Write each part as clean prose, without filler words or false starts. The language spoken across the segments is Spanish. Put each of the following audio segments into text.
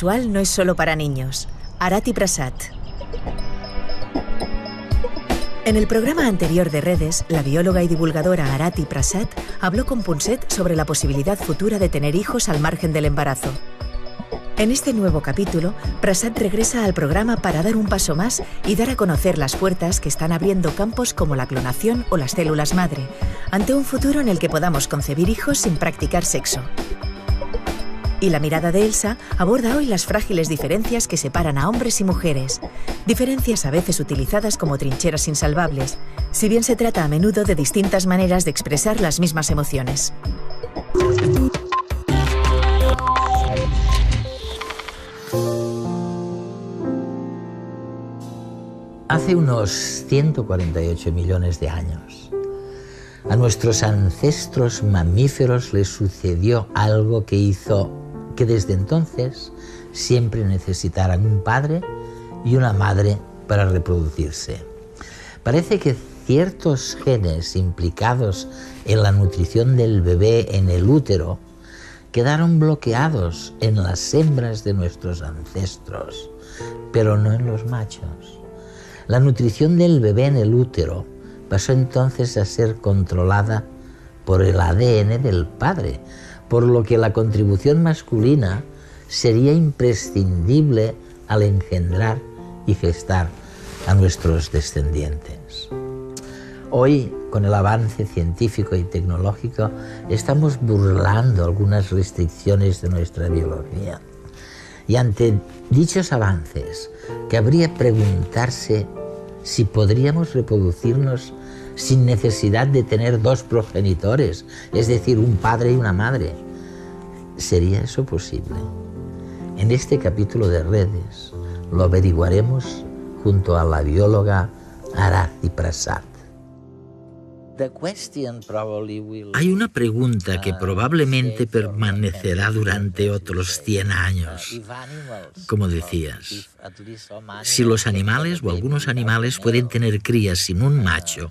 sexual no es solo para niños. Arati Prasad. En el programa anterior de Redes, la bióloga y divulgadora Arati Prasad habló con Punset sobre la posibilidad futura de tener hijos al margen del embarazo. En este nuevo capítulo, Prasad regresa al programa para dar un paso más y dar a conocer las puertas que están abriendo campos como la clonación o las células madre, ante un futuro en el que podamos concebir hijos sin practicar sexo. Y la mirada de Elsa aborda hoy las frágiles diferencias que separan a hombres y mujeres, diferencias a veces utilizadas como trincheras insalvables, si bien se trata a menudo de distintas maneras de expresar las mismas emociones. Hace unos 148 millones de años, a nuestros ancestros mamíferos les sucedió algo que hizo que desde entonces siempre necesitaran un padre y una madre para reproducirse. Parece que ciertos genes implicados en la nutrición del bebé en el útero quedaron bloqueados en las hembras de nuestros ancestros, pero no en los machos. La nutrición del bebé en el útero pasó entonces a ser controlada por el ADN del padre, por lo que la contribución masculina sería imprescindible al engendrar y gestar a nuestros descendientes. Hoy, con el avance científico y tecnológico, estamos burlando algunas restricciones de nuestra biología. Y ante dichos avances, cabría preguntarse si podríamos reproducirnos sin necesidad de tener dos progenitores, es decir, un padre y una madre. ¿Sería eso posible? En este capítulo de Redes lo averiguaremos junto a la bióloga Arati Prasad. Hay una pregunta que probablemente permanecerá durante otros 100 años. Como decías, si los animales o algunos animales pueden tener crías sin un macho,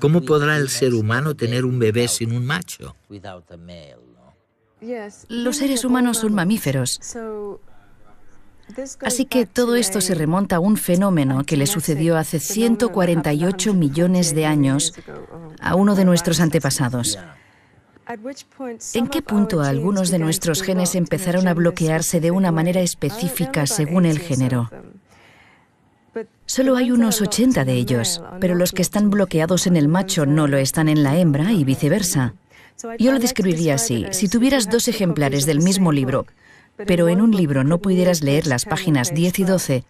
¿cómo podrá el ser humano tener un bebé sin un macho? Los seres humanos son mamíferos. Así que todo esto se remonta a un fenómeno que le sucedió hace 148 millones de años a uno de nuestros antepasados. ¿En qué punto algunos de nuestros genes empezaron a bloquearse de una manera específica según el género? Solo hay unos 80 de ellos, pero los que están bloqueados en el macho no lo están en la hembra y viceversa. Yo lo describiría así: si tuvieras dos ejemplares del mismo libro, pero en un libro no pudieras leer las páginas 10 y 12,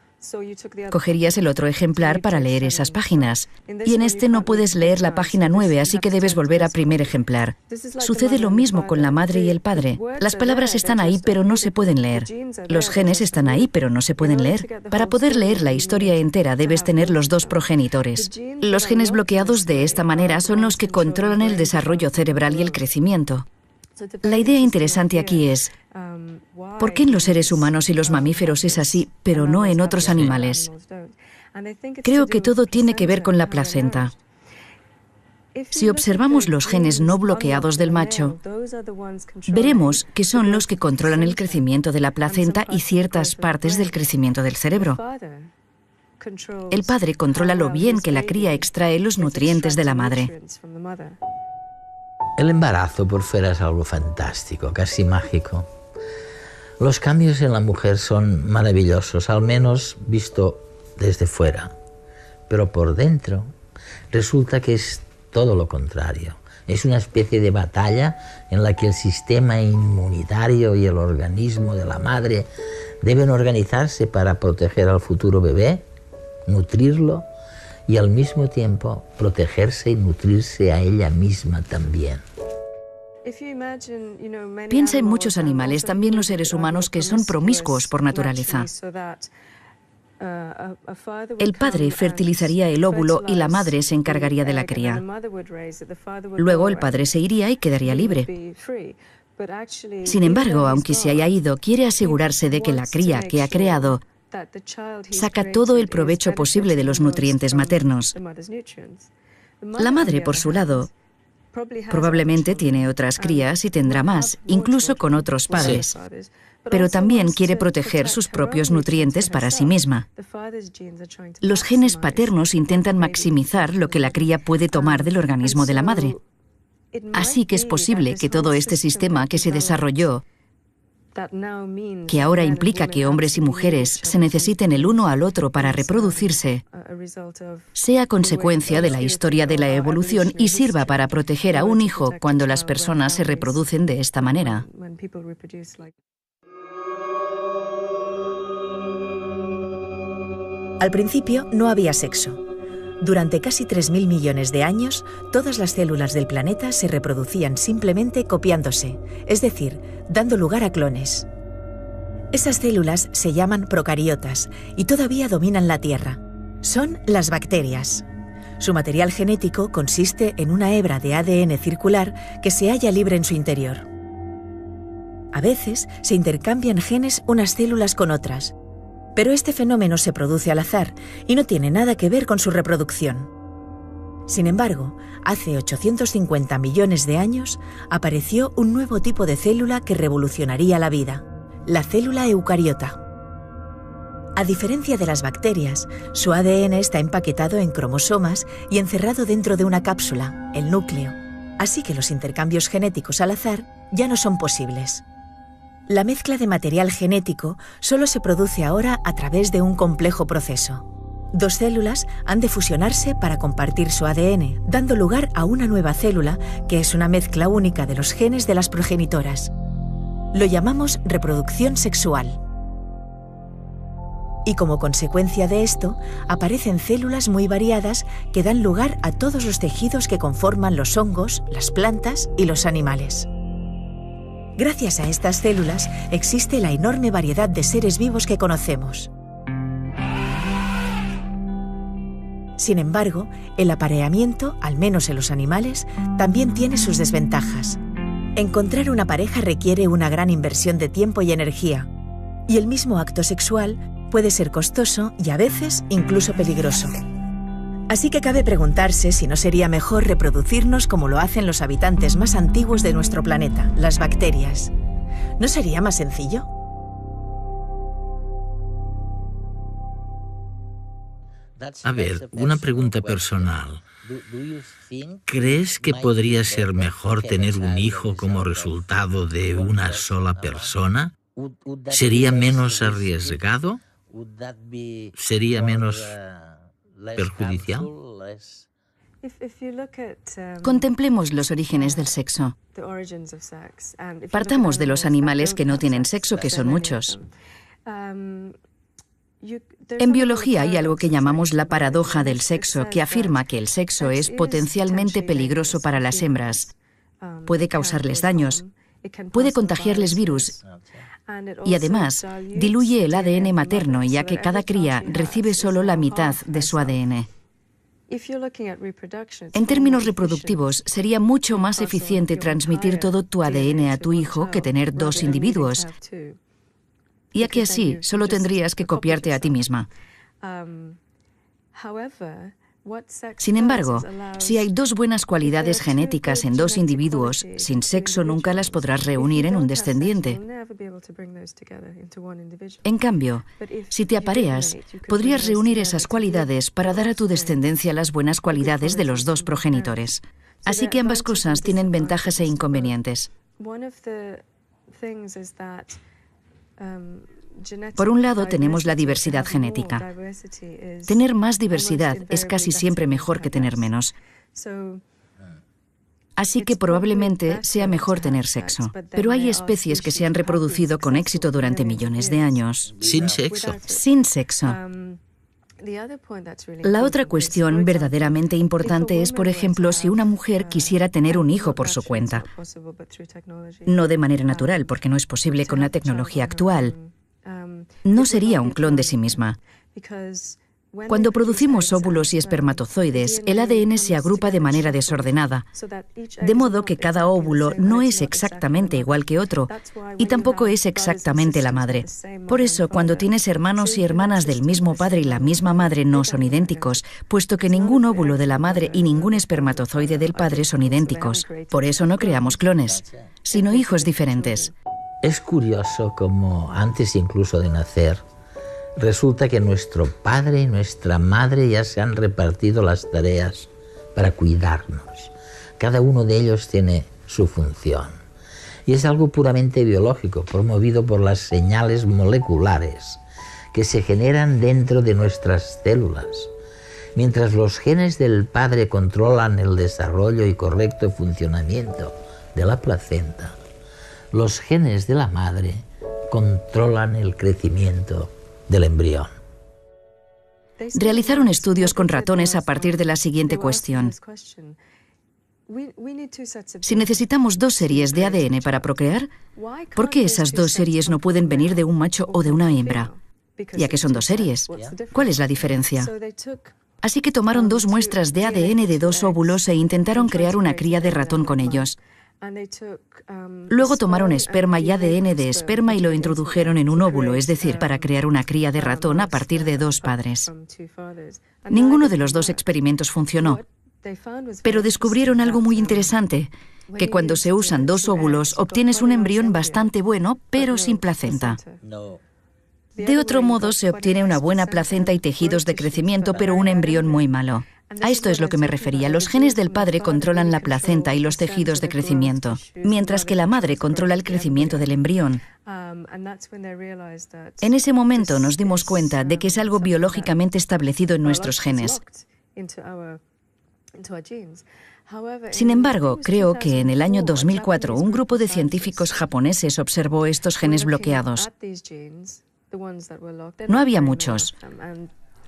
cogerías el otro ejemplar para leer esas páginas. Y en este no puedes leer la página 9, así que debes volver a primer ejemplar. Sucede lo mismo con la madre y el padre. Las palabras están ahí, pero no se pueden leer. Los genes están ahí, pero no se pueden leer. Para poder leer la historia entera debes tener los dos progenitores. Los genes bloqueados de esta manera son los que controlan el desarrollo cerebral y el crecimiento. La idea interesante aquí es: ¿por qué en los seres humanos y los mamíferos es así, pero no en otros animales? Creo que todo tiene que ver con la placenta. Si observamos los genes no bloqueados del macho, veremos que son los que controlan el crecimiento de la placenta y ciertas partes del crecimiento del cerebro. El padre controla lo bien que la cría extrae los nutrientes de la madre. El embarazo por fuera es algo fantástico, casi mágico. Los cambios en la mujer son maravillosos, al menos visto desde fuera. Pero por dentro resulta que es todo lo contrario. Es una especie de batalla en la que el sistema inmunitario y el organismo de la madre deben organizarse para proteger al futuro bebé, nutrirlo y al mismo tiempo protegerse y nutrirse a ella misma también. Piensa en muchos animales, también los seres humanos, que son promiscuos por naturaleza. El padre fertilizaría el óvulo y la madre se encargaría de la cría. Luego el padre se iría y quedaría libre. Sin embargo, aunque se haya ido, quiere asegurarse de que la cría que ha creado saca todo el provecho posible de los nutrientes maternos. La madre, por su lado, probablemente tiene otras crías y tendrá más, incluso con otros padres. pero también quiere proteger sus propios nutrientes para sí misma. Los genes paternos intentan maximizar lo que la cría puede tomar del organismo de la madre. Así que es posible que todo este sistema que se desarrolló, que ahora implica que hombres y mujeres se necesiten el uno al otro para reproducirse, sea consecuencia de la historia de la evolución y sirva para proteger a un hijo cuando las personas se reproducen de esta manera. Al principio no había sexo. Durante casi 3.000 millones de años, todas las células del planeta se reproducían simplemente copiándose, es decir, dando lugar a clones. Esas células se llaman procariotas y todavía dominan la Tierra. Son las bacterias. Su material genético consiste en una hebra de ADN circular que se halla libre en su interior. A veces se intercambian genes unas células con otras, pero este fenómeno se produce al azar y no tiene nada que ver con su reproducción. Sin embargo, hace 850 millones de años apareció un nuevo tipo de célula que revolucionaría la vida, la célula eucariota. A diferencia de las bacterias, su ADN está empaquetado en cromosomas y encerrado dentro de una cápsula, el núcleo, así que los intercambios genéticos al azar ya no son posibles. La mezcla de material genético solo se produce ahora a través de un complejo proceso. Dos células han de fusionarse para compartir su ADN, dando lugar a una nueva célula que es una mezcla única de los genes de las progenitoras. Lo llamamos reproducción sexual. Y como consecuencia de esto, aparecen células muy variadas que dan lugar a todos los tejidos que conforman los hongos, las plantas y los animales. Gracias a estas células existe la enorme variedad de seres vivos que conocemos. Sin embargo, el apareamiento, al menos en los animales, también tiene sus desventajas. Encontrar una pareja requiere una gran inversión de tiempo y energía, y el mismo acto sexual puede ser costoso y a veces incluso peligroso. Así que cabe preguntarse si no sería mejor reproducirnos como lo hacen los habitantes más antiguos de nuestro planeta, las bacterias. ¿No sería más sencillo? A ver, una pregunta personal. ¿Crees que podría ser mejor tener un hijo como resultado de una sola persona? ¿Sería menos arriesgado? ¿Sería menos perjudicial? Contemplemos los orígenes del sexo. Partamos de los animales que no tienen sexo, que son muchos. En biología hay algo que llamamos la paradoja del sexo, que afirma que el sexo es potencialmente peligroso para las hembras. Puede causarles daños, puede contagiarles virus y además diluye el ADN materno, ya que cada cría recibe solo la mitad de su ADN. En términos reproductivos, sería mucho más eficiente transmitir todo tu ADN a tu hijo que tener dos individuos, ya que así solo tendrías que copiarte a ti misma. Sin embargo, si hay dos buenas cualidades genéticas en dos individuos, sin sexo nunca las podrás reunir en un descendiente. En cambio, si te apareas, podrías reunir esas cualidades para dar a tu descendencia las buenas cualidades de los dos progenitores. Así que ambas cosas tienen ventajas e inconvenientes. Por un lado, tenemos la diversidad genética. Tener más diversidad es casi siempre mejor que tener menos. Así que probablemente sea mejor tener sexo. Pero hay especies que se han reproducido con éxito durante millones de años. Sin sexo. Sin sexo. La otra cuestión verdaderamente importante es, por ejemplo, si una mujer quisiera tener un hijo por su cuenta. No de manera natural, porque no es posible con la tecnología actual. No sería un clon de sí misma. Cuando producimos óvulos y espermatozoides, el ADN se agrupa de manera desordenada, de modo que cada óvulo no es exactamente igual que otro, y tampoco es exactamente la madre. Por eso, cuando tienes hermanos y hermanas del mismo padre y la misma madre no son idénticos, puesto que ningún óvulo de la madre y ningún espermatozoide del padre son idénticos. Por eso no creamos clones, sino hijos diferentes. Es curioso como antes incluso de nacer, resulta que nuestro padre y nuestra madre ya se han repartido las tareas para cuidarnos. Cada uno de ellos tiene su función. Y es algo puramente biológico, promovido por las señales moleculares que se generan dentro de nuestras células. Mientras los genes del padre controlan el desarrollo y correcto funcionamiento de la placenta, los genes de la madre controlan el crecimiento del embrión. Realizaron estudios con ratones a partir de la siguiente cuestión. Si necesitamos 2 series de ADN para procrear, ¿por qué esas 2 series no pueden venir de un macho o de una hembra? Ya que son 2 series. ¿Cuál es la diferencia? Así que tomaron 2 muestras de ADN de 2 óvulos e intentaron crear una cría de ratón con ellos. Luego tomaron esperma y ADN de esperma y lo introdujeron en un óvulo, es decir, para crear una cría de ratón a partir de 2 padres. Ninguno de los 2 experimentos funcionó, pero descubrieron algo muy interesante, que cuando se usan 2 óvulos obtienes un embrión bastante bueno, pero sin placenta. De otro modo, se obtiene una buena placenta y tejidos de crecimiento, pero un embrión muy malo. A esto es lo que me refería. Los genes del padre controlan la placenta y los tejidos de crecimiento, mientras que la madre controla el crecimiento del embrión. En ese momento nos dimos cuenta de que es algo biológicamente establecido en nuestros genes. Sin embargo, creo que en el año 2004 un grupo de científicos japoneses observó estos genes bloqueados. No había muchos.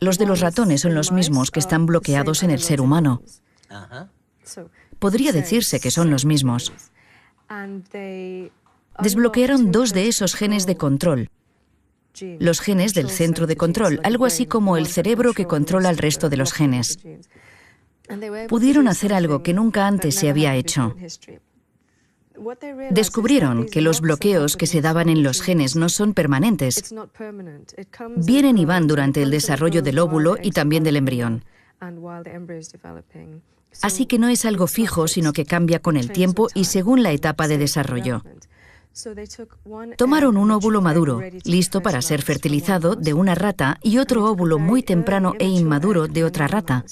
Los de los ratones son los mismos que están bloqueados en el ser humano. Podría decirse que son los mismos. Desbloquearon 2 de esos genes de control. Los genes del centro de control, algo así como el cerebro que controla el resto de los genes. Pudieron hacer algo que nunca antes se había hecho. Descubrieron que los bloqueos que se daban en los genes no son permanentes. Vienen y van durante el desarrollo del óvulo y también del embrión. Así que no es algo fijo, sino que cambia con el tiempo y según la etapa de desarrollo. Tomaron un óvulo maduro, listo para ser fertilizado, de una rata y otro óvulo muy temprano e inmaduro de otra rata,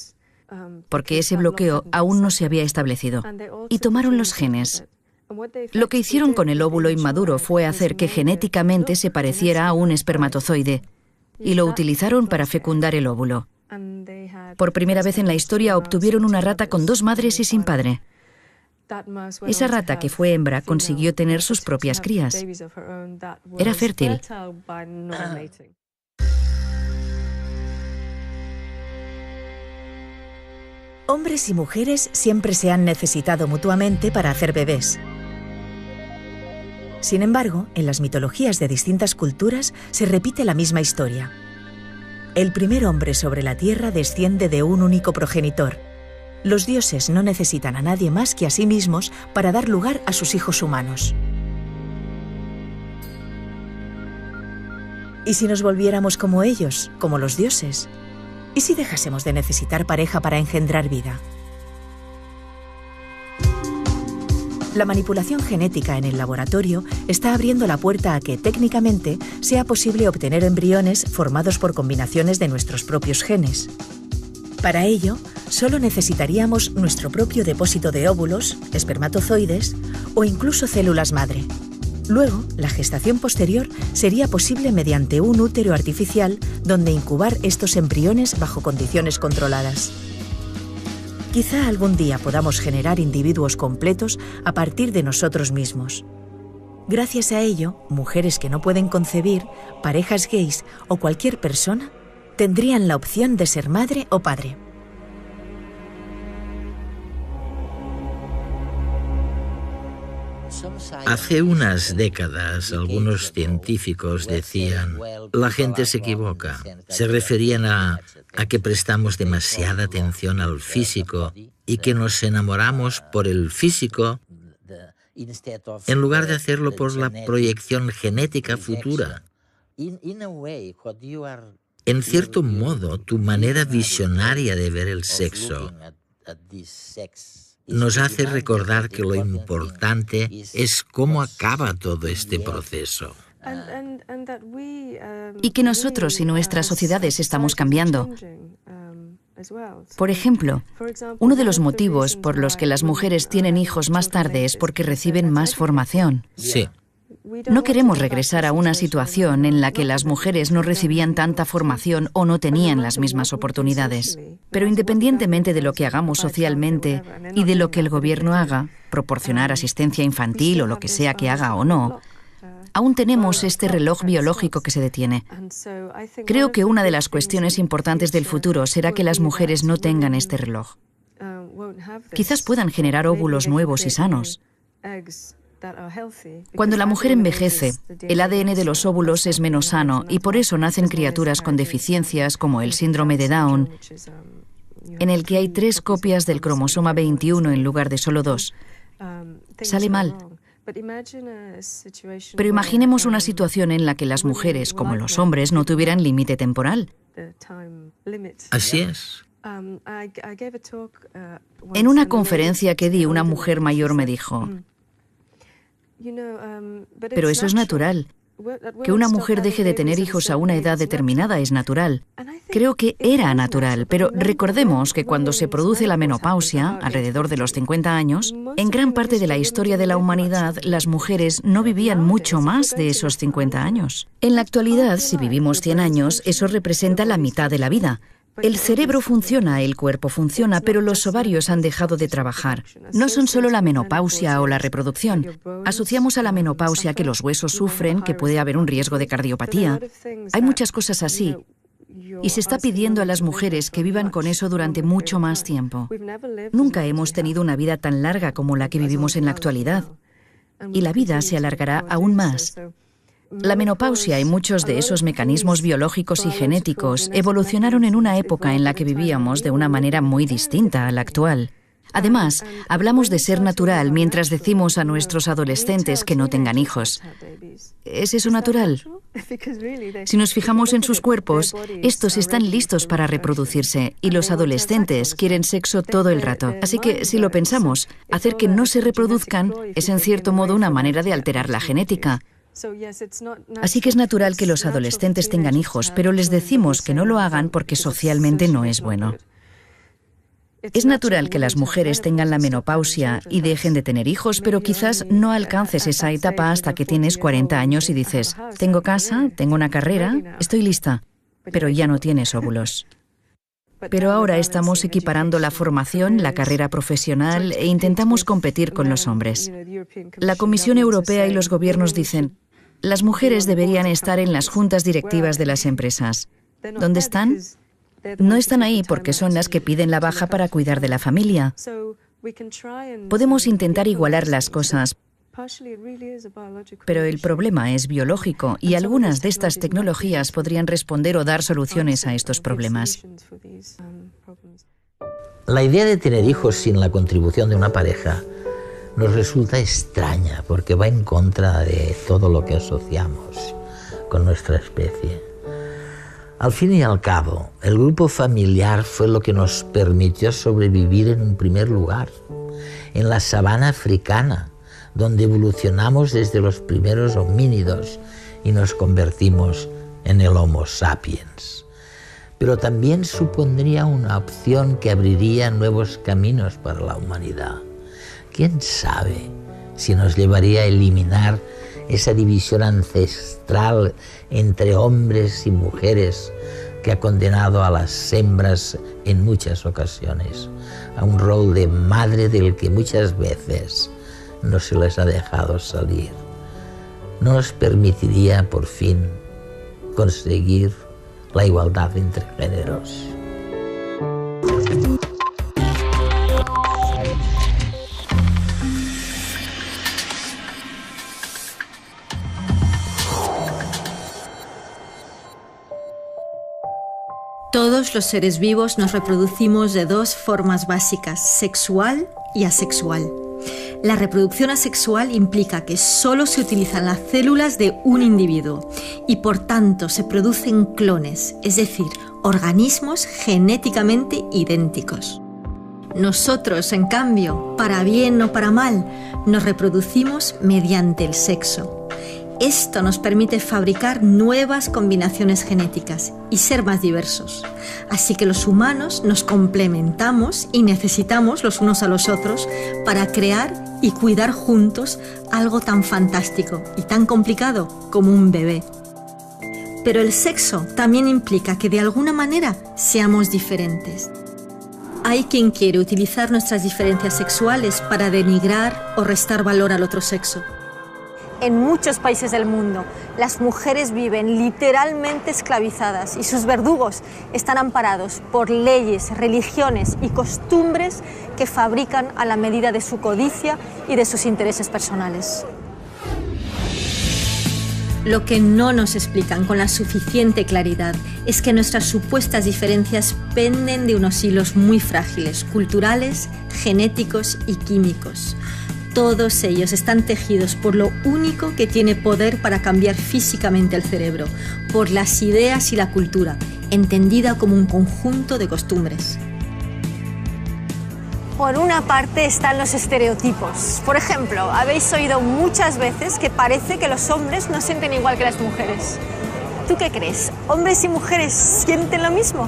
porque ese bloqueo aún no se había establecido. Y tomaron los genes. Lo que hicieron con el óvulo inmaduro fue hacer que genéticamente se pareciera a un espermatozoide, y lo utilizaron para fecundar el óvulo. Por primera vez en la historia obtuvieron una rata con 2 madres y sin padre. Esa rata, que fue hembra, consiguió tener sus propias crías. Era fértil. Hombres y mujeres siempre se han necesitado mutuamente para hacer bebés. Sin embargo, en las mitologías de distintas culturas se repite la misma historia. El primer hombre sobre la tierra desciende de un único progenitor. Los dioses no necesitan a nadie más que a sí mismos para dar lugar a sus hijos humanos. ¿Y si nos volviéramos como ellos, como los dioses? ¿Y si dejásemos de necesitar pareja para engendrar vida? La manipulación genética en el laboratorio está abriendo la puerta a que, técnicamente, sea posible obtener embriones formados por combinaciones de nuestros propios genes. Para ello, solo necesitaríamos nuestro propio depósito de óvulos, espermatozoides o incluso células madre. Luego, la gestación posterior sería posible mediante un útero artificial donde incubar estos embriones bajo condiciones controladas. Quizá algún día podamos generar individuos completos a partir de nosotros mismos. Gracias a ello, mujeres que no pueden concebir, parejas gays o cualquier persona tendrían la opción de ser madre o padre. Hace unas décadas, algunos científicos decían, la gente se equivoca. Se referían a que prestamos demasiada atención al físico y que nos enamoramos por el físico en lugar de hacerlo por la proyección genética futura. En cierto modo, tu manera visionaria de ver el sexo nos hace recordar que lo importante es cómo acaba todo este proceso. Y que nosotros y nuestras sociedades estamos cambiando. Por ejemplo, uno de los motivos por los que las mujeres tienen hijos más tarde es porque reciben más formación. Sí. No queremos regresar a una situación en la que las mujeres no recibían tanta formación o no tenían las mismas oportunidades. Pero independientemente de lo que hagamos socialmente y de lo que el gobierno haga, proporcionar asistencia infantil o lo que sea que haga o no, aún tenemos este reloj biológico que se detiene. Creo que una de las cuestiones importantes del futuro será que las mujeres no tengan este reloj. Quizás puedan generar óvulos nuevos y sanos. Cuando la mujer envejece, el ADN de los óvulos es menos sano y por eso nacen criaturas con deficiencias como el síndrome de Down, en el que hay 3 copias del cromosoma 21 en lugar de solo 2. Sale mal. Pero imaginemos una situación en la que las mujeres, como los hombres, no tuvieran límite temporal. Así es. En una conferencia que di, una mujer mayor me dijo: pero eso es natural. Que una mujer deje de tener hijos a una edad determinada es natural. Creo que era natural, pero recordemos que cuando se produce la menopausia, alrededor de los 50 años, en gran parte de la historia de la humanidad, las mujeres no vivían mucho más de esos 50 años. En la actualidad, si vivimos 100 años, eso representa la mitad de la vida. El cerebro funciona, el cuerpo funciona, pero los ovarios han dejado de trabajar. No son solo la menopausia o la reproducción. Asociamos a la menopausia que los huesos sufren, que puede haber un riesgo de cardiopatía. Hay muchas cosas así. Y se está pidiendo a las mujeres que vivan con eso durante mucho más tiempo. Nunca hemos tenido una vida tan larga como la que vivimos en la actualidad. Y la vida se alargará aún más. La menopausia y muchos de esos mecanismos biológicos y genéticos evolucionaron en una época en la que vivíamos de una manera muy distinta a la actual. Además, hablamos de ser natural mientras decimos a nuestros adolescentes que no tengan hijos. ¿Es eso natural? Si nos fijamos en sus cuerpos, estos están listos para reproducirse y los adolescentes quieren sexo todo el rato. Así que, si lo pensamos, hacer que no se reproduzcan es en cierto modo una manera de alterar la genética. Así que es natural que los adolescentes tengan hijos, pero les decimos que no lo hagan porque socialmente no es bueno. Es natural que las mujeres tengan la menopausia y dejen de tener hijos, pero quizás no alcances esa etapa hasta que tienes 40 años y dices: tengo casa, tengo una carrera, estoy lista, pero ya no tienes óvulos. Pero ahora estamos equiparando la formación, la carrera profesional e intentamos competir con los hombres. La Comisión Europea y los gobiernos dicen: las mujeres deberían estar en las juntas directivas de las empresas. ¿Dónde están? No están ahí porque son las que piden la baja para cuidar de la familia. Podemos intentar igualar las cosas, pero el problema es biológico y algunas de estas tecnologías podrían responder o dar soluciones a estos problemas. La idea de tener hijos sin la contribución de una pareja nos resulta extraña porque va en contra de todo lo que asociamos con nuestra especie. Al fin y al cabo, el grupo familiar fue lo que nos permitió sobrevivir en un primer lugar, en la sabana africana, donde evolucionamos desde los primeros homínidos y nos convertimos en el Homo sapiens. Pero también supondría una opción que abriría nuevos caminos para la humanidad. ¿Quién sabe si nos llevaría a eliminar esa división ancestral entre hombres y mujeres que ha condenado a las hembras en muchas ocasiones a un rol de madre del que muchas veces no se les ha dejado salir? No nos permitiría por fin conseguir la igualdad entre géneros. Todos los seres vivos nos reproducimos de 2 formas básicas, sexual y asexual. La reproducción asexual implica que solo se utilizan las células de un individuo y por tanto se producen clones, es decir, organismos genéticamente idénticos. Nosotros, en cambio, para bien o para mal, nos reproducimos mediante el sexo. Esto nos permite fabricar nuevas combinaciones genéticas y ser más diversos. Así que los humanos nos complementamos y necesitamos los unos a los otros para crear y cuidar juntos algo tan fantástico y tan complicado como un bebé. Pero el sexo también implica que de alguna manera seamos diferentes. Hay quien quiere utilizar nuestras diferencias sexuales para denigrar o restar valor al otro sexo. En muchos países del mundo, las mujeres viven literalmente esclavizadas y sus verdugos están amparados por leyes, religiones y costumbres que fabrican a la medida de su codicia y de sus intereses personales. Lo que no nos explican con la suficiente claridad es que nuestras supuestas diferencias penden de unos hilos muy frágiles, culturales, genéticos y químicos. Todos ellos están tejidos por lo único que tiene poder para cambiar físicamente el cerebro, por las ideas y la cultura, entendida como un conjunto de costumbres. Por una parte están los estereotipos. Por ejemplo, habéis oído muchas veces que parece que los hombres no sienten igual que las mujeres. ¿Tú qué crees? ¿Hombres y mujeres sienten lo mismo?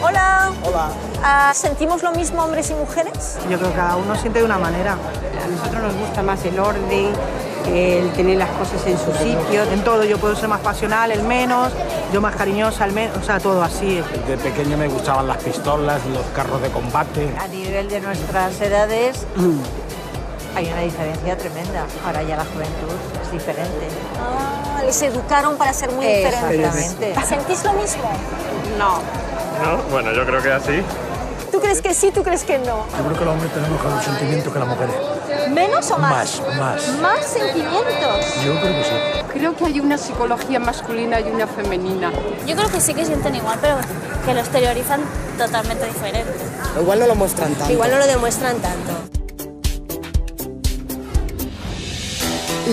Hola. Hola. ¿Sentimos lo mismo hombres y mujeres? Yo creo que cada uno siente de una manera. A nosotros nos gusta más el orden, el tener las cosas en su sitio. En todo yo puedo ser más pasional, el menos, yo más cariñosa, el menos, o sea, todo así. De pequeño me gustaban las pistolas, los carros de combate. A nivel de nuestras edades hay una diferencia tremenda. Ahora ya la juventud es diferente. Les educaron para ser muy diferentes. Exactamente. ¿Sentís lo mismo? No. ¿No? Bueno, yo creo que así. ¿Tú crees que sí, tú crees que no? Yo creo que los hombres tenemos mejor sentimientos que las mujeres. ¿Menos o más? Más. ¿Más sentimientos? Yo creo que sí. Creo que hay una psicología masculina y una femenina. Yo creo que sí que sienten igual, pero que lo exteriorizan totalmente diferente. Igual no lo muestran tanto. Igual no lo demuestran tanto.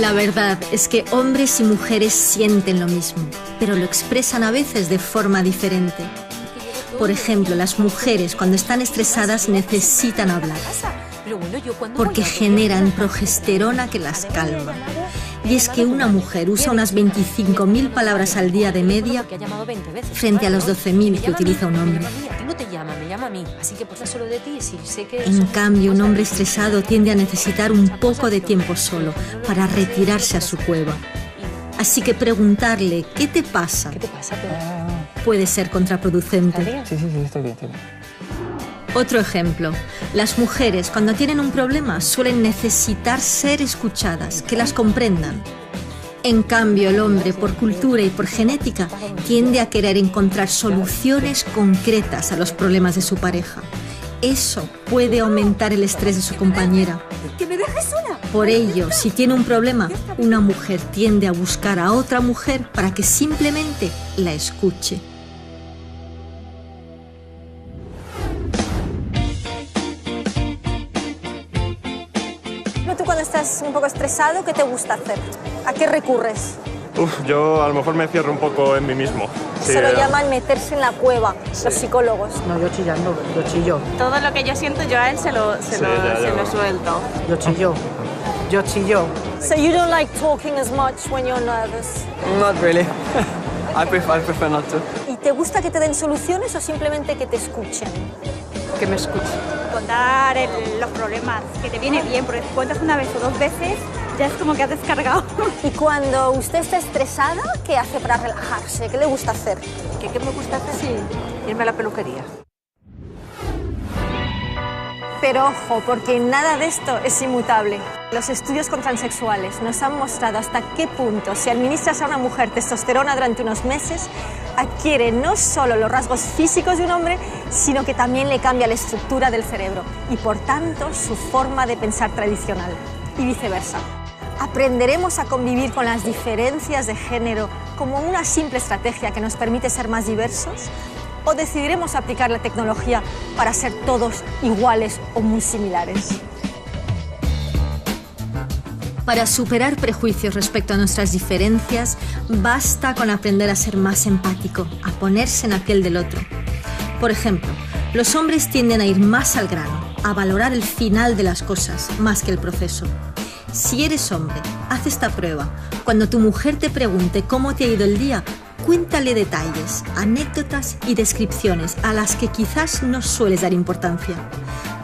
La verdad es que hombres y mujeres sienten lo mismo, pero lo expresan a veces de forma diferente. Por ejemplo, las mujeres cuando están estresadas necesitan hablar, porque generan progesterona que las calma. Y es que una mujer usa unas 25.000 palabras al día de media frente a los 12.000 que utiliza un hombre. En cambio, un hombre estresado tiende a necesitar un poco de tiempo solo para retirarse a su cueva. Así que preguntarle ¿qué te pasa? Puede ser contraproducente. Sí, estoy bien. Otro ejemplo, las mujeres cuando tienen un problema suelen necesitar ser escuchadas, que las comprendan. En cambio, el hombre, por cultura y por genética, tiende a querer encontrar soluciones concretas a los problemas de su pareja. Eso puede aumentar el estrés de su compañera. ¡Que me dejes sola! Por ello, si tiene un problema, una mujer tiende a buscar a otra mujer para que simplemente la escuche. ¿Tú cuando estás un poco estresado, qué te gusta hacer? ¿A qué recurres? Yo a lo mejor me cierro un poco en mí mismo. Sí, se lo llaman meterse en la cueva, los psicólogos. No, yo chillando, yo chillo. Todo lo que yo siento, yo a él se lo suelto. Yo chillo. So you don't like talking as much when you're nervous? Not really. I prefer not to. ¿Y te gusta que te den soluciones o simplemente que te escuchen? Que me escuchen. Contar los problemas, que te viene bien, porque si cuentas una vez o dos veces, ya es como que has descargado. Y cuando usted está estresada, ¿qué hace para relajarse? ¿Qué le gusta hacer? ¿Qué me gusta hacer? Sí, irme a la peluquería. Pero ojo, porque nada de esto es inmutable. Los estudios con transexuales nos han mostrado hasta qué punto, si administras a una mujer testosterona durante unos meses, adquiere no solo los rasgos físicos de un hombre, sino que también le cambia la estructura del cerebro y, por tanto, su forma de pensar tradicional. Y viceversa. Aprenderemos a convivir con las diferencias de género como una simple estrategia que nos permite ser más diversos, o decidiremos aplicar la tecnología para ser todos iguales o muy similares. Para superar prejuicios respecto a nuestras diferencias, basta con aprender a ser más empático, a ponerse en la piel del otro. Por ejemplo, los hombres tienden a ir más al grano, a valorar el final de las cosas más que el proceso. Si eres hombre, haz esta prueba. Cuando tu mujer te pregunte cómo te ha ido el día, cuéntale detalles, anécdotas y descripciones a las que quizás no sueles dar importancia.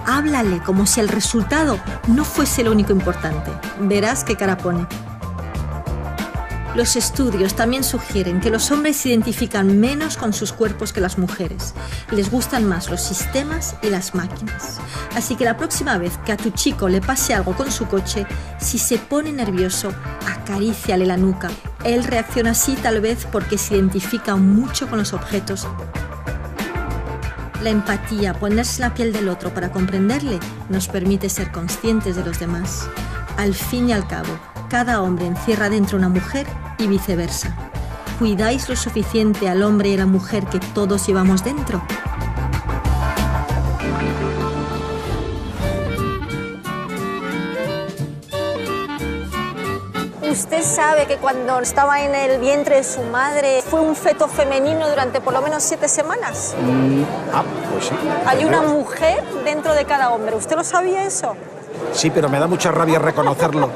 Háblale como si el resultado no fuese lo único importante. Verás qué cara pone. Los estudios también sugieren que los hombres se identifican menos con sus cuerpos que las mujeres. Les gustan más los sistemas y las máquinas. Así que la próxima vez que a tu chico le pase algo con su coche, si se pone nervioso, acaríciale la nuca. Él reacciona así tal vez porque se identifica mucho con los objetos. La empatía, ponerse en la piel del otro para comprenderle, nos permite ser conscientes de los demás. Al fin y al cabo, cada hombre encierra dentro una mujer y viceversa. ¿Cuidáis lo suficiente al hombre y a la mujer que todos llevamos dentro? ¿Usted sabe que cuando estaba en el vientre de su madre fue un feto femenino durante por lo menos 7 semanas? Pues sí. Hay una mujer dentro de cada hombre. ¿Usted lo sabía eso? Sí, pero me da mucha rabia reconocerlo.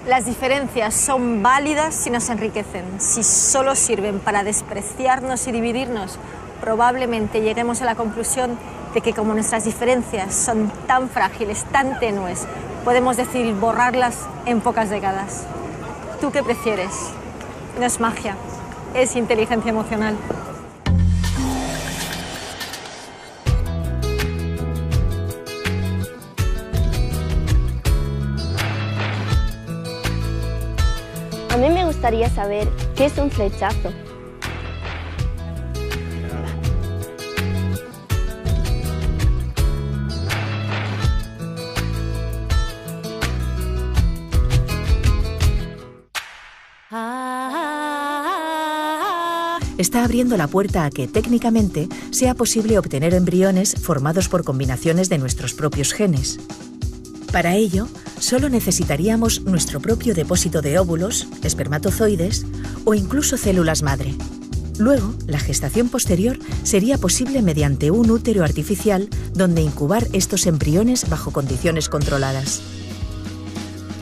Las diferencias son válidas si nos enriquecen. Si solo sirven para despreciarnos y dividirnos, probablemente lleguemos a la conclusión de que como nuestras diferencias son tan frágiles, tan tenues, podemos decidir borrarlas en pocas décadas. ¿Tú qué prefieres? No es magia, es inteligencia emocional. A mí me gustaría saber qué es un flechazo. Está abriendo la puerta a que, técnicamente, sea posible obtener embriones formados por combinaciones de nuestros propios genes. Para ello, solo necesitaríamos nuestro propio depósito de óvulos, espermatozoides o incluso células madre. Luego, la gestación posterior sería posible mediante un útero artificial donde incubar estos embriones bajo condiciones controladas.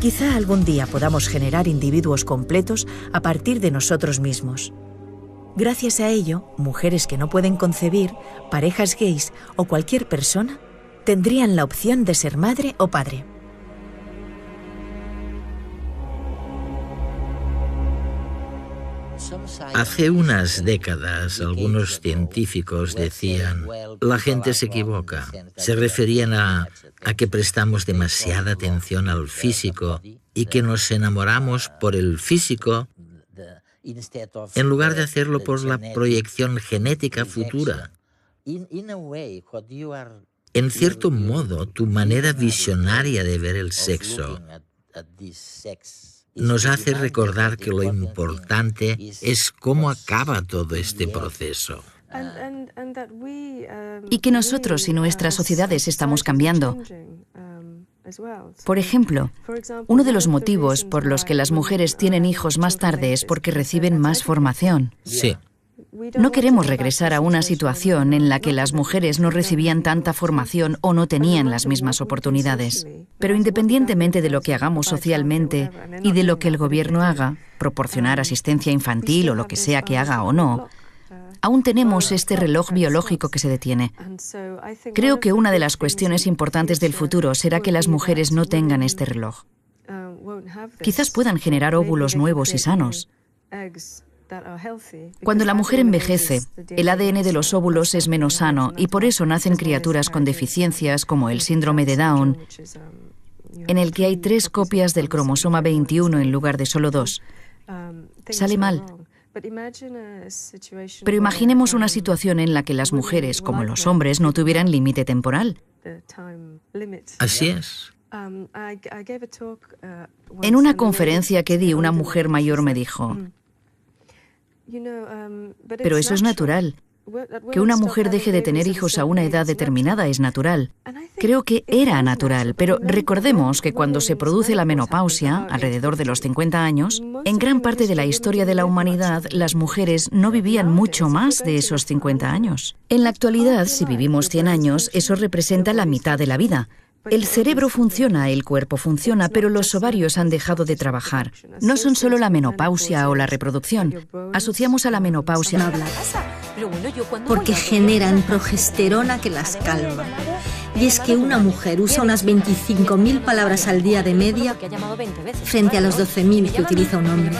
Quizá algún día podamos generar individuos completos a partir de nosotros mismos. Gracias a ello, mujeres que no pueden concebir, parejas gays o cualquier persona tendrían la opción de ser madre o padre. Hace unas décadas, algunos científicos decían, la gente se equivoca. Se referían a que prestamos demasiada atención al físico y que nos enamoramos por el físico en lugar de hacerlo por la proyección genética futura. En cierto modo, tu manera visionaria de ver el sexo nos hace recordar que lo importante es cómo acaba todo este proceso. Y que nosotros y nuestras sociedades estamos cambiando. Por ejemplo, uno de los motivos por los que las mujeres tienen hijos más tarde es porque reciben más formación. Sí. No queremos regresar a una situación en la que las mujeres no recibían tanta formación o no tenían las mismas oportunidades. Pero independientemente de lo que hagamos socialmente y de lo que el gobierno haga, proporcionar asistencia infantil o lo que sea que haga o no, aún tenemos este reloj biológico que se detiene. Creo que una de las cuestiones importantes del futuro será que las mujeres no tengan este reloj. Quizás puedan generar óvulos nuevos y sanos. Cuando la mujer envejece, el ADN de los óvulos es menos sano y por eso nacen criaturas con deficiencias como el síndrome de Down, en el que hay 3 copias del cromosoma 21 en lugar de solo 2. Sale mal. Pero imaginemos una situación en la que las mujeres, como los hombres, no tuvieran límite temporal. Así es. En una conferencia que di, una mujer mayor me dijo, pero eso es natural. Que una mujer deje de tener hijos a una edad determinada es natural. Creo que era natural, pero recordemos que cuando se produce la menopausia, alrededor de los 50 años, en gran parte de la historia de la humanidad, las mujeres no vivían mucho más de esos 50 años. En la actualidad, si vivimos 100 años, eso representa la mitad de la vida. El cerebro funciona, el cuerpo funciona, pero los ovarios han dejado de trabajar. No son solo la menopausia o la reproducción. Asociamos a la menopausia porque generan progesterona que las calma. Y es que una mujer usa unas 25.000 palabras al día de media frente a los 12.000 que utiliza un hombre.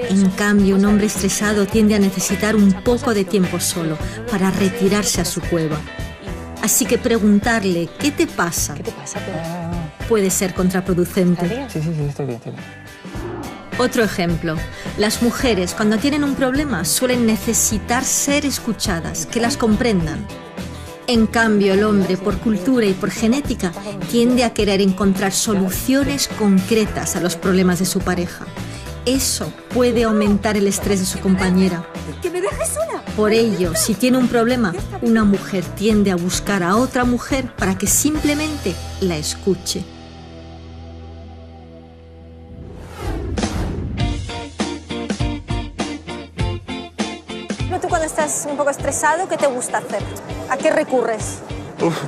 En cambio, un hombre estresado tiende a necesitar un poco de tiempo solo para retirarse a su cueva. Así que preguntarle ¿qué te pasa? Puede ser contraproducente. Sí, estoy bien. Otro ejemplo, las mujeres cuando tienen un problema suelen necesitar ser escuchadas, que las comprendan. En cambio, el hombre, por cultura y por genética, tiende a querer encontrar soluciones concretas a los problemas de su pareja. Eso puede aumentar el estrés de su compañera. ¡Que me dejes sola! Por ello, si tiene un problema, una mujer tiende a buscar a otra mujer para que simplemente la escuche. ¿Tú cuando estás un poco estresado, qué te gusta hacer? ¿A qué recurres?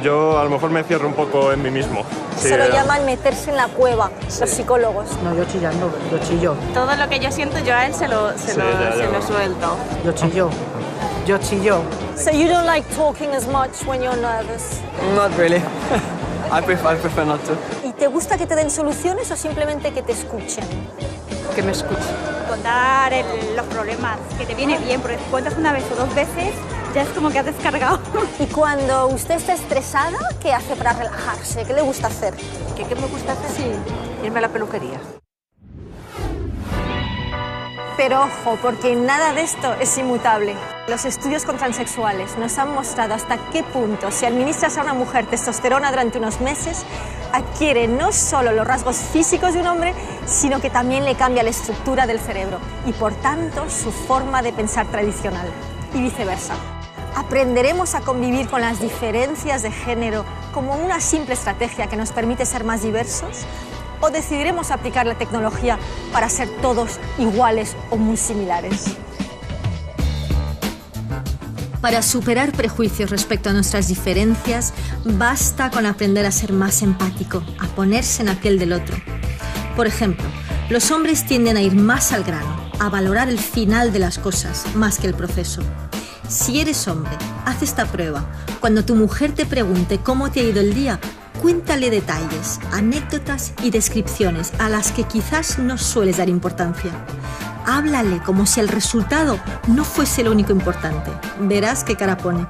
Yo a lo mejor me cierro un poco en mí mismo. Se lo llaman meterse en la cueva, los psicólogos. No, yo chillando, yo chillo. Todo lo que yo siento, yo a él se lo suelto. Yo chillo. So you don't like talking as much when you're nervous? Not really. I prefer not to. ¿Y te gusta que te den soluciones o simplemente que te escuchen? Que me escuchen. Contar los problemas, que te viene bien, porque si cuentas una vez o dos veces, ya es como que has descargado. Y cuando usted está estresada, ¿qué hace para relajarse? ¿Qué le gusta hacer? ¿Qué me gusta hacer? Sí, irme a la peluquería. Pero ojo, porque nada de esto es inmutable. Los estudios con transexuales nos han mostrado hasta qué punto, si administras a una mujer testosterona durante unos meses, adquiere no solo los rasgos físicos de un hombre, sino que también le cambia la estructura del cerebro y, por tanto, su forma de pensar tradicional. Y viceversa. ¿Aprenderemos a convivir con las diferencias de género como una simple estrategia que nos permite ser más diversos? ¿O decidiremos aplicar la tecnología para ser todos iguales o muy similares? Para superar prejuicios respecto a nuestras diferencias, basta con aprender a ser más empático, a ponerse en la piel del otro. Por ejemplo, los hombres tienden a ir más al grano, a valorar el final de las cosas más que el proceso. Si eres hombre, haz esta prueba. Cuando tu mujer te pregunte cómo te ha ido el día, cuéntale detalles, anécdotas y descripciones a las que quizás no sueles dar importancia. Háblale como si el resultado no fuese lo único importante. Verás qué cara pone.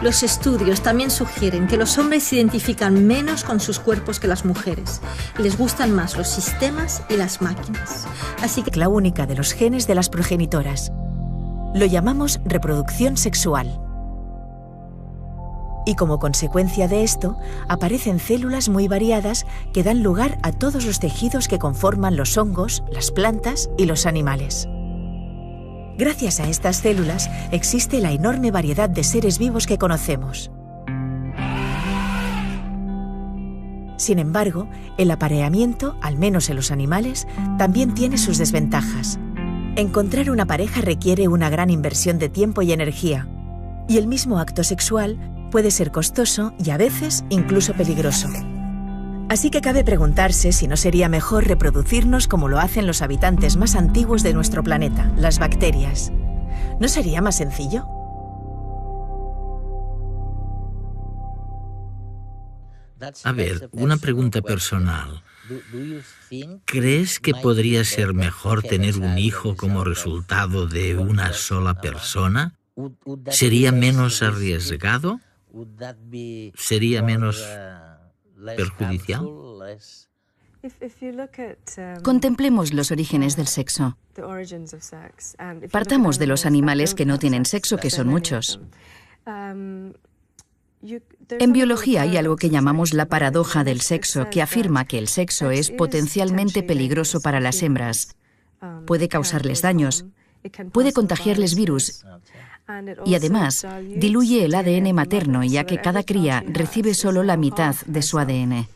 Los estudios también sugieren que los hombres se identifican menos con sus cuerpos que las mujeres. Les gustan más los sistemas y las máquinas. Así que la única de los genes de las progenitoras. Lo llamamos reproducción sexual. Y como consecuencia de esto, aparecen células muy variadas que dan lugar a todos los tejidos que conforman los hongos, las plantas y los animales. Gracias a estas células existe la enorme variedad de seres vivos que conocemos. Sin embargo, el apareamiento, al menos en los animales, también tiene sus desventajas. Encontrar una pareja requiere una gran inversión de tiempo y energía, y el mismo acto sexual puede ser costoso y a veces incluso peligroso. Así que cabe preguntarse si no sería mejor reproducirnos como lo hacen los habitantes más antiguos de nuestro planeta, las bacterias. ¿No sería más sencillo? A ver, una pregunta personal. ¿Crees que podría ser mejor tener un hijo como resultado de una sola persona? ¿Sería menos arriesgado? ¿Sería menos perjudicial? Contemplemos los orígenes del sexo. Partamos de los animales que no tienen sexo, que son muchos. En biología hay algo que llamamos la paradoja del sexo, que afirma que el sexo es potencialmente peligroso para las hembras. puede causarles daños, puede contagiarles virus y además diluye el ADN materno, ya que cada cría recibe solo la mitad de su ADN.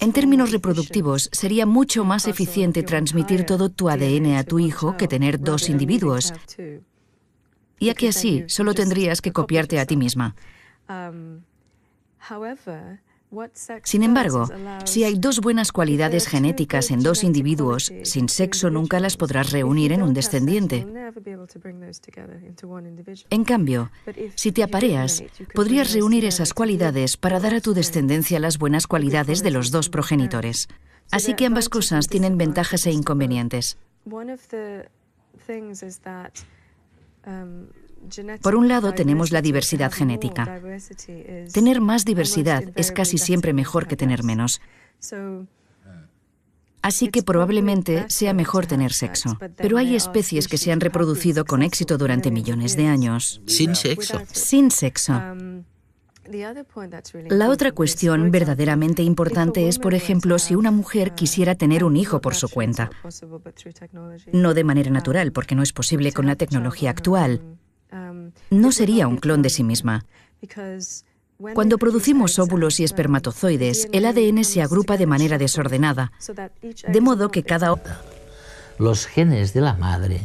En términos reproductivos, sería mucho más eficiente transmitir todo tu ADN a tu hijo que tener dos individuos, ya que así solo tendrías que copiarte a ti misma. Sin embargo, si hay dos buenas cualidades genéticas en dos individuos, sin sexo nunca las podrás reunir en un descendiente. En cambio, si te apareas, podrías reunir esas cualidades para dar a tu descendencia las buenas cualidades de los dos progenitores. Así que ambas cosas tienen ventajas e inconvenientes. Por un lado, tenemos la diversidad genética. Tener más diversidad es casi siempre mejor que tener menos. Así que probablemente sea mejor tener sexo. Pero hay especies que se han reproducido con éxito durante millones de años. Sin sexo. Sin sexo. La otra cuestión verdaderamente importante es, por ejemplo, si una mujer quisiera tener un hijo por su cuenta. No de manera natural, porque no es posible con la tecnología actual. No sería un clon de sí misma. Cuando producimos óvulos y espermatozoides, el ADN se agrupa de manera desordenada, de modo que cada... Los genes de la madre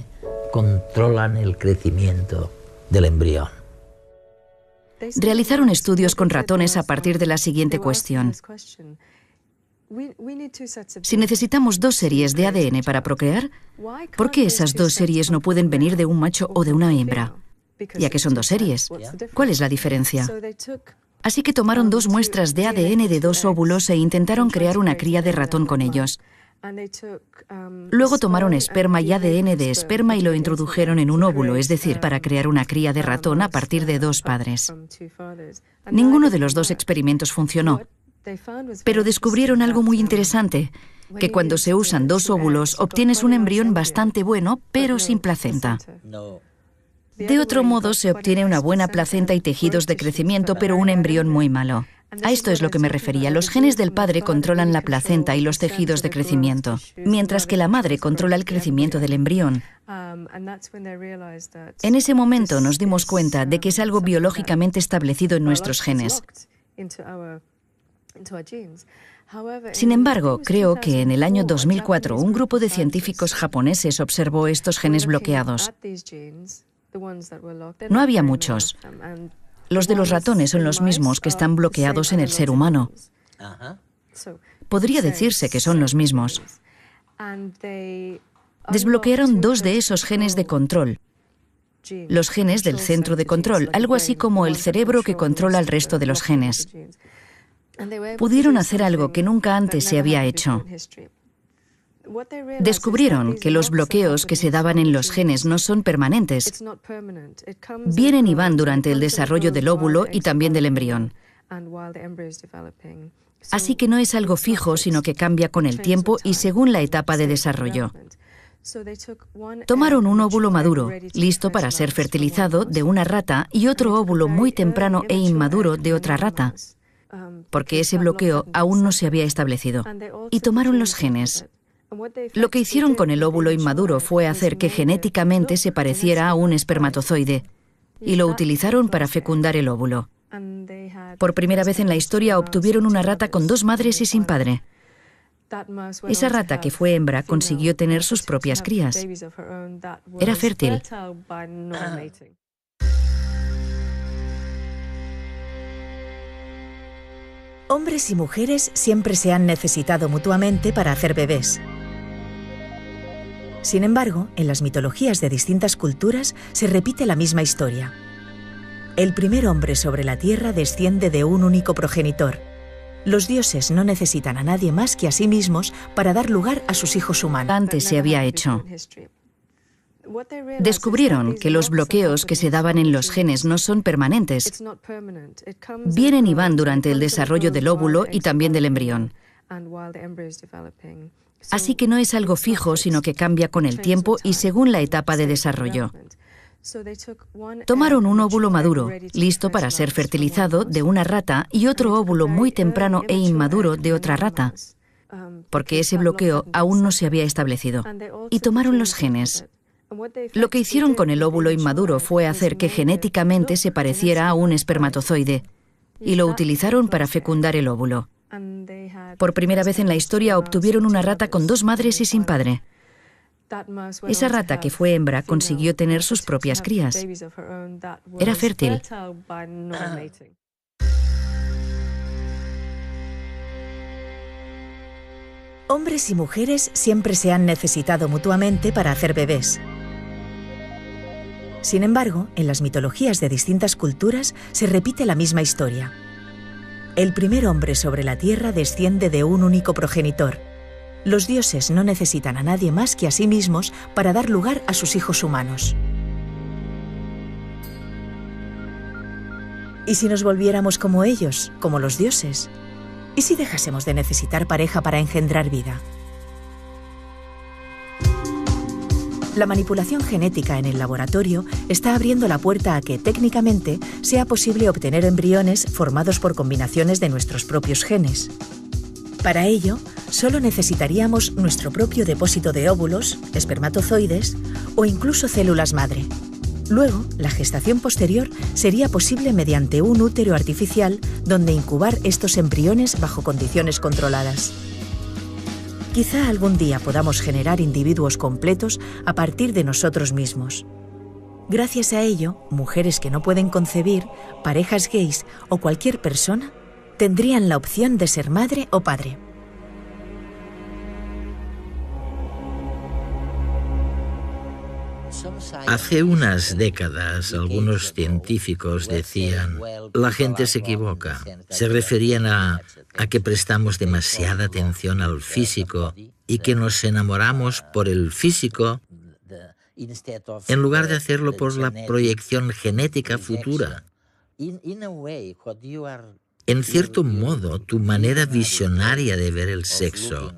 controlan el crecimiento del embrión. Realizaron estudios con ratones a partir de la siguiente cuestión. Si necesitamos dos series de ADN para procrear, ¿por qué esas dos series no pueden venir de un macho o de una hembra? Ya que son dos series. ¿Cuál es la diferencia? Así que tomaron dos muestras de ADN de dos óvulos e intentaron crear una cría de ratón con ellos. Luego tomaron esperma y ADN de esperma y lo introdujeron en un óvulo, es decir, para crear una cría de ratón a partir de dos padres. Ninguno de los dos experimentos funcionó, pero descubrieron algo muy interesante, que cuando se usan dos óvulos obtienes un embrión bastante bueno, pero sin placenta. De otro modo, se obtiene una buena placenta y tejidos de crecimiento, pero un embrión muy malo. A esto es lo que me refería. Los genes del padre controlan la placenta y los tejidos de crecimiento, mientras que la madre controla el crecimiento del embrión. En ese momento nos dimos cuenta de que es algo biológicamente establecido en nuestros genes. Sin embargo, creo que en el año 2004 un grupo de científicos japoneses observó estos genes bloqueados. No había muchos. Los de los ratones son los mismos que están bloqueados en el ser humano. Podría decirse que son los mismos. Desbloquearon dos de esos genes de control. Los genes del centro de control, algo así como el cerebro que controla el resto de los genes. Pudieron hacer algo que nunca antes se había hecho. Descubrieron que los bloqueos que se daban en los genes no son permanentes. Vienen y van durante el desarrollo del óvulo y también del embrión. Así que no es algo fijo, sino que cambia con el tiempo y según la etapa de desarrollo. Tomaron un óvulo maduro, listo para ser fertilizado, de una rata y otro óvulo muy temprano e inmaduro de otra rata, porque ese bloqueo aún no se había establecido. Y tomaron los genes. Lo que hicieron con el óvulo inmaduro fue hacer que genéticamente se pareciera a un espermatozoide, y lo utilizaron para fecundar el óvulo. Por primera vez en la historia obtuvieron una rata con dos madres y sin padre. Esa rata, que fue hembra, consiguió tener sus propias crías. Era fértil. Hombres y mujeres siempre se han necesitado mutuamente para hacer bebés. Sin embargo, en las mitologías de distintas culturas se repite la misma historia. El primer hombre sobre la tierra desciende de un único progenitor. Los dioses no necesitan a nadie más que a sí mismos para dar lugar a sus hijos humanos. Antes se había hecho. Descubrieron que los bloqueos que se daban en los genes no son permanentes. Vienen y van durante el desarrollo del óvulo y también del embrión. Así que no es algo fijo, sino que cambia con el tiempo y según la etapa de desarrollo. Tomaron un óvulo maduro, listo para ser fertilizado, de una rata y otro óvulo muy temprano e inmaduro de otra rata, porque ese bloqueo aún no se había establecido. Y tomaron los genes. Lo que hicieron con el óvulo inmaduro fue hacer que genéticamente se pareciera a un espermatozoide, y lo utilizaron para fecundar el óvulo. Por primera vez en la historia obtuvieron una rata con 2 madres y sin padre. Esa rata, que fue hembra, consiguió tener sus propias crías. Era fértil. Hombres y mujeres siempre se han necesitado mutuamente para hacer bebés. Sin embargo, en las mitologías de distintas culturas se repite la misma historia. El primer hombre sobre la tierra desciende de un único progenitor. Los dioses no necesitan a nadie más que a sí mismos para dar lugar a sus hijos humanos. ¿Y si nos volviéramos como ellos, como los dioses? ¿Y si dejásemos de necesitar pareja para engendrar vida? La manipulación genética en el laboratorio está abriendo la puerta a que, técnicamente, sea posible obtener embriones formados por combinaciones de nuestros propios genes. Para ello, solo necesitaríamos nuestro propio depósito de óvulos, espermatozoides o incluso células madre. Luego, la gestación posterior sería posible mediante un útero artificial donde incubar estos embriones bajo condiciones controladas. Quizá algún día podamos generar individuos completos a partir de nosotros mismos. Gracias a ello, mujeres que no pueden concebir, parejas gays o cualquier persona tendrían la opción de ser madre o padre. Hace unas décadas, algunos científicos decían: la gente se equivoca. Se referían a que prestamos demasiada atención al físico y que nos enamoramos por el físico en lugar de hacerlo por la proyección genética futura. En cierto modo, tu manera visionaria de ver el sexo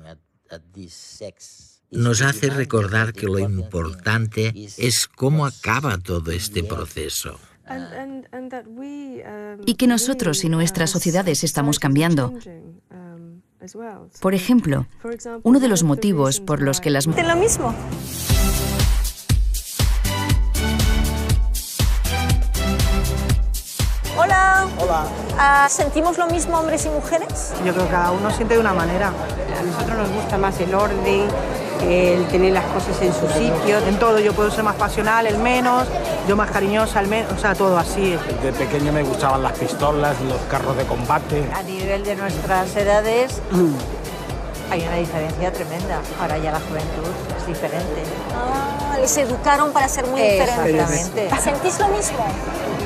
nos hace recordar que lo importante es cómo acaba todo este proceso. Y que nosotros y nuestras sociedades estamos cambiando. Por ejemplo, uno de los motivos por los que las mujeres... ¿De lo mismo? Hola. Hola. ¿Sentimos lo mismo hombres y mujeres? Yo creo que cada uno siente de una manera. A nosotros nos gusta más el orden, el tener las cosas en su sitio. En todo yo puedo ser más pasional, el menos, yo más cariñosa, el menos, o sea, todo así. De pequeño me gustaban las pistolas, los carros de combate. A nivel de nuestras edades hay una diferencia tremenda. Ahora ya la juventud es diferente. Les educaron para ser muy diferentes. Exactamente. ¿Sentís lo mismo?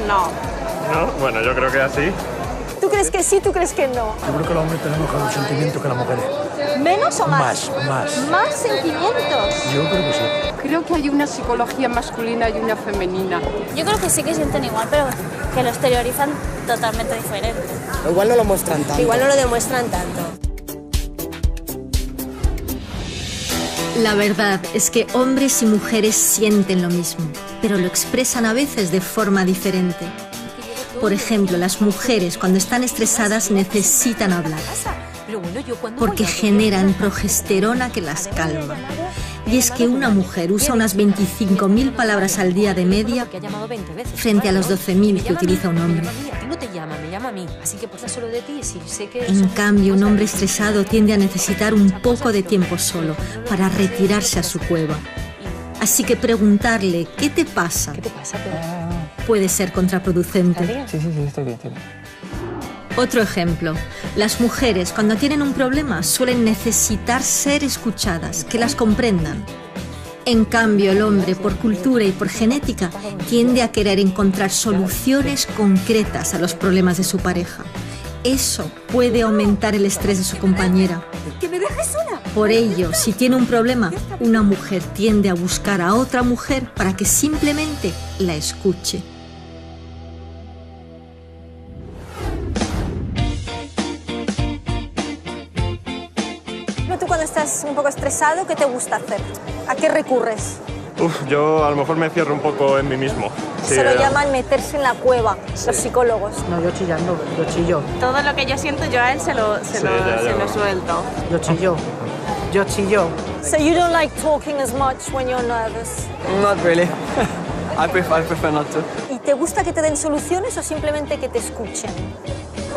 No. ¿No? Bueno, yo creo que así. ¿Tú crees que sí, tú crees que no? Yo creo que los hombres tenemos mejor sentimiento que las mujeres. ¿Menos o más? Más. ¿Más sentimientos? Yo creo que sí. Creo que hay una psicología masculina y una femenina. Yo creo que sí que sienten igual, pero que lo exteriorizan totalmente diferente. Igual no lo muestran tanto. Igual no lo demuestran tanto. La verdad es que hombres y mujeres sienten lo mismo, pero lo expresan a veces de forma diferente. Por ejemplo, las mujeres cuando están estresadas necesitan hablar, porque generan progesterona que las calma. Y es que una mujer usa unas 25.000 palabras al día de media frente a los 12.000 que utiliza un hombre. En cambio, un hombre estresado tiende a necesitar un poco de tiempo solo para retirarse a su cueva. Así que preguntarle ¿qué te pasa? Puede ser contraproducente. Sí, estoy bien. Otro ejemplo, las mujeres cuando tienen un problema suelen necesitar ser escuchadas, que las comprendan. En cambio, el hombre, por cultura y por genética, tiende a querer encontrar soluciones concretas a los problemas de su pareja. Eso puede aumentar el estrés de su compañera. ¡Que me dejes sola! Por ello, si tiene un problema, una mujer tiende a buscar a otra mujer para que simplemente la escuche. ¿Tú cuando estás un poco estresado, qué te gusta hacer? ¿A qué recurres? Yo a lo mejor me cierro un poco en mí mismo. Sí, Se lo llaman meterse en la cueva, los psicólogos. No, yo chillando, yo chillo. Todo lo que yo siento, yo a él se lo suelto. Yo chillo. Yo chillo. So you don't like talking as much when you're nervous? Not really. I prefer not to. ¿Y te gusta que te den soluciones o simplemente que te escuchen?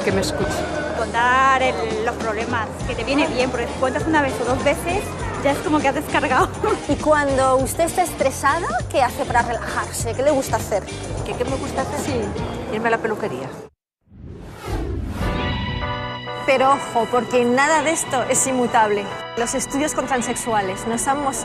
Que me escuche. Contar los problemas, que te viene bien, porque si cuentas una vez o dos veces, ya es como que has descargado. Y cuando usted está estresada, ¿qué hace para relajarse? ¿Qué le gusta hacer? ¿Qué me gusta hacer? Sí, irme a la peluquería. Pero ojo, porque nada de esto es inmutable. Los estudios con transexuales nos han mostrado